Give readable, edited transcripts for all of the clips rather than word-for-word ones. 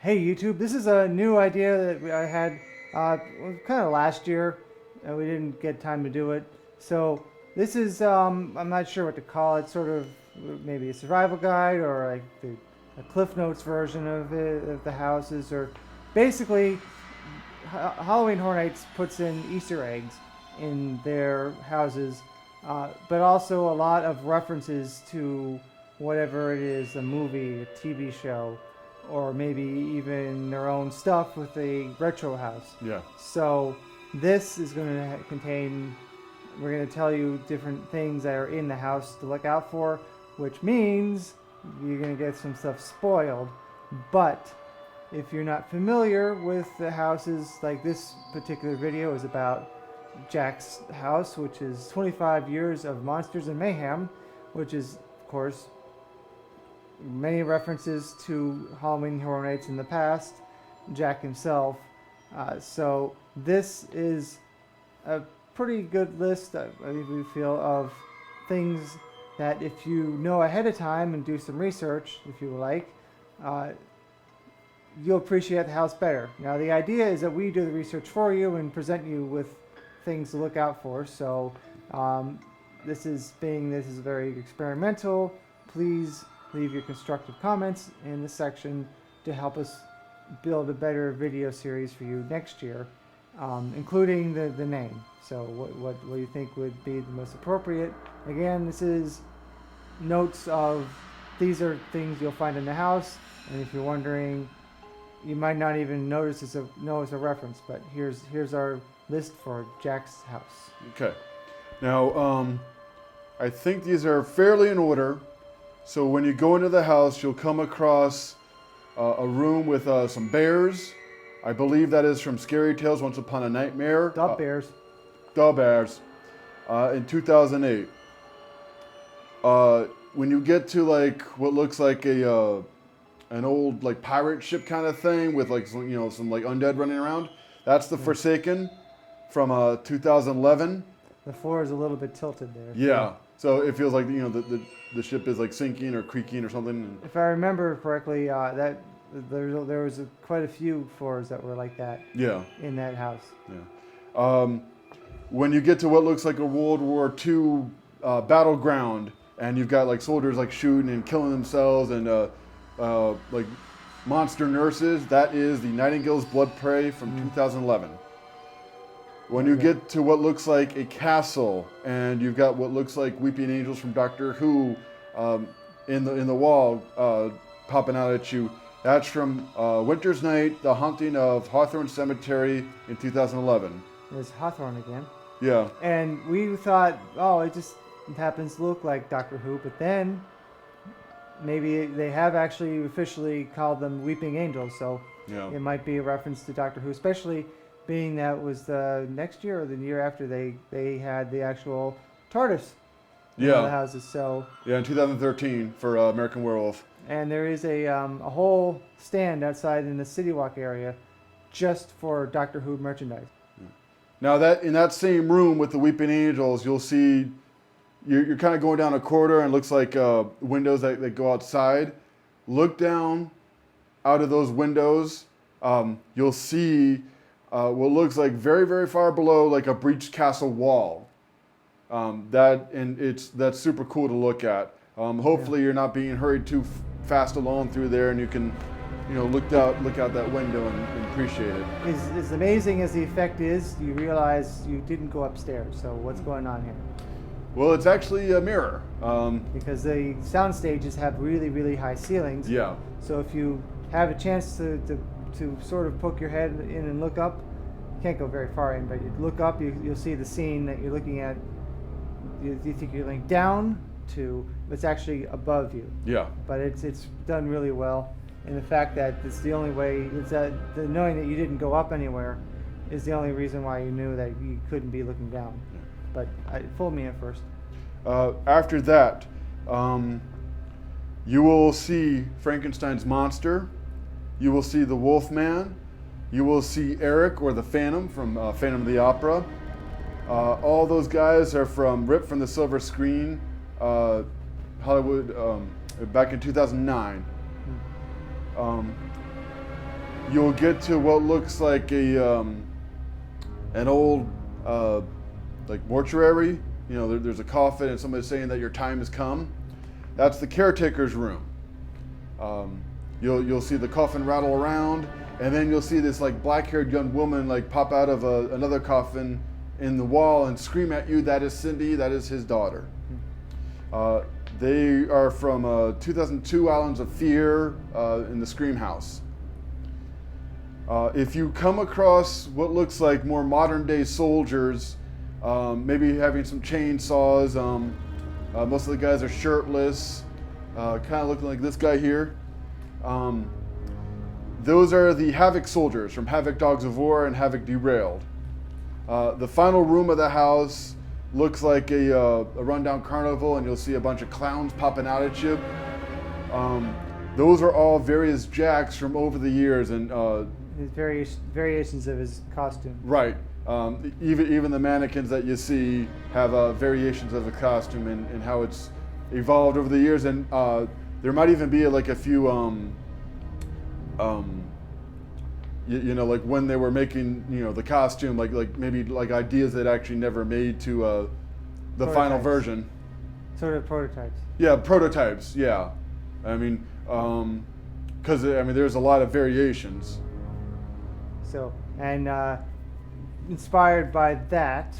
Hey YouTube, this is a new idea that I had kind of last year, and we didn't get time to do it. So this is, I'm not sure what to call it, sort of maybe a survival guide or like a Cliff Notes version of it, of the houses, or basically Halloween Horror Nights puts in Easter eggs in their houses, but also a lot of references to whatever it is, a movie, a TV show, or maybe even their own stuff with a retro house. Yeah. So this is going to contain, we're going to tell you different things that are in the house to look out for, which means you're going to get some stuff spoiled. But if you're not familiar with the houses, like this particular video is about Jack's house, which is 25 years of monsters and mayhem, which is, of course, many references to Halloween Horror Nights in the past, Jack himself. So this is a pretty good list, we feel, of things that if you know ahead of time and do some research, if you like, you'll appreciate the house better. Now the idea is that we do the research for you and present you with things to look out for. So this is very experimental. Please leave your constructive comments in the section to help us build a better video series for you next year, including the name. So what do you think would be the most appropriate? Again, this is notes of, these are things you'll find in the house, and if you're wondering, you might not even notice it's a reference, but here's our list for Jack's house. Okay. Now, I think these are fairly in order. So when you go into the house, you'll come across a room with some bears. I believe that is from Scary Tales Once Upon a Nightmare. The bears. The bears. In 2008. When you get to like what looks like an old like pirate ship kind of thing with like some, some like undead running around, that's the Forsaken from 2011. The floor is a little bit tilted there. Yeah. So it feels like the ship is like sinking or creaking or something. If I remember correctly, that there was quite a few floors that were like that. Yeah. In that house. Yeah. When you get to what looks like a World War II battleground, and you've got like soldiers like shooting and killing themselves, and like monster nurses, that is the Nightingale's Blood Prey from 2011. When you get to what looks like a castle, and you've got what looks like weeping angels from Doctor Who in the wall popping out at you, that's from Winter's Night, The Haunting of Hawthorne Cemetery in 2011. There's Hawthorne again. Yeah. And we thought, oh, it just happens to look like Doctor Who, but then maybe they have actually officially called them Weeping Angels, so it might be a reference to Doctor Who, especially being that was the next year or the year after they had the actual TARDIS in the houses. So yeah, in 2013 for American Werewolf. And there is a whole stand outside in the City Walk area just for Doctor Who merchandise. Now that in that same room with the Weeping Angels, you'll see you're kind of going down a corridor and it looks like windows that go outside. Look down out of those windows. You'll see what looks like very, very far below, like a breached castle wall. That's super cool to look at. Hopefully you're not being hurried too fast along through there, and you can, look out that window and appreciate it. As amazing as the effect is, you realize you didn't go upstairs. So what's going on here? Well, it's actually a mirror. Because the sound stages have really, really high ceilings. Yeah. So if you have a chance to sort of poke your head in and look up, you can't go very far in, but you look up, you'll see the scene that you're looking at. You think you're looking down to, but it's actually above you. Yeah. But it's done really well, and the fact that it's the only way, it's the knowing that you didn't go up anywhere is the only reason why you knew that you couldn't be looking down. Yeah. But it fooled me at first. After that, you will see Frankenstein's monster. You will see the Wolfman. You will see Eric, or the Phantom from Phantom of the Opera. All those guys are ripped from the silver screen, Hollywood, back in 2009. you'll get to what looks like an old like mortuary. You know, there's a coffin and somebody's saying that your time has come. That's the caretaker's room. You'll see the coffin rattle around, and then you'll see this like black-haired young woman like pop out of another coffin in the wall and scream at you. That is Cindy. That is his daughter. They are from 2002 Islands of Fear in the Scream House. If you come across what looks like more modern day soldiers, maybe having some chainsaws, most of the guys are shirtless, kind of looking like this guy here. Those are the Havoc soldiers from Havoc Dogs of War and Havoc Derailed. The final room of the house looks like a rundown carnival, and you'll see a bunch of clowns popping out at you. Those are all various jacks from over the years, and His variations of his costume. right. Even the mannequins that you see have variations of the costume and how it's evolved over the years, and there might even be like a few you know, like when they were making, you know, the costume, like maybe like ideas that actually never made to the final version. Sort of prototypes. Yeah, prototypes. Yeah, I mean, because I mean, there's a lot of variations. So, and inspired by that,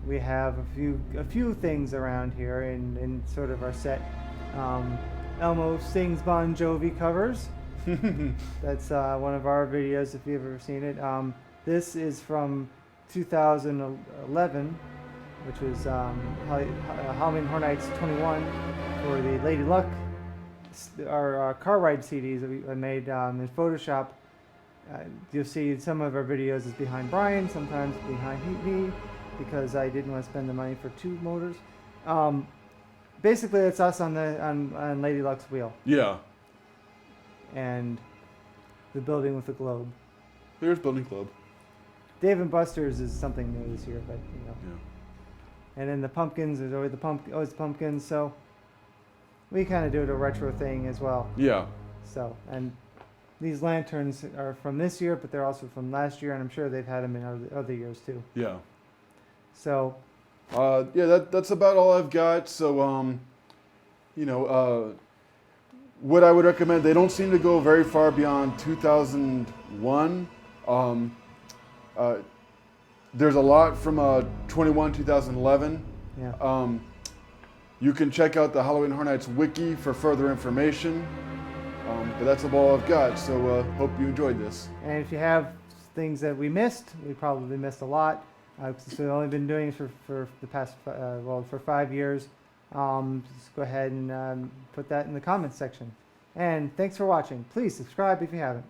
we have a few things around here in sort of our set. Elmo sings Bon Jovi covers. That's one of our videos if you've ever seen it. This is from 2011, which was Halloween Horror Nights 21 for the Lady Luck, our car ride CDs that we made in Photoshop. You'll see some of our videos is behind Brian, sometimes behind me, because I didn't want to spend the money for two motors. Basically, it's us on Lady Luck's wheel. Yeah. And the building with the globe. There's Building Club. Dave & Buster's is something new this year, but you know. Yeah. And then the pumpkins, there's always pumpkins, so we kind of do a retro thing as well. Yeah. So, and these lanterns are from this year, but they're also from last year, and I'm sure they've had them in other years too. Yeah. So. Yeah, that's about all I've got. So, you know, what I would recommend, they don't seem to go very far beyond 2001. There's a lot from 21, 2011. Yeah. You can check out the Halloween Horror Nights wiki for further information. But that's about all I've got, so hope you enjoyed this. And if you have things that we missed, we probably missed a lot. Since we've only been doing it for the past, for 5 years. Just go ahead and put that in the comments section. And thanks for watching. Please subscribe if you haven't.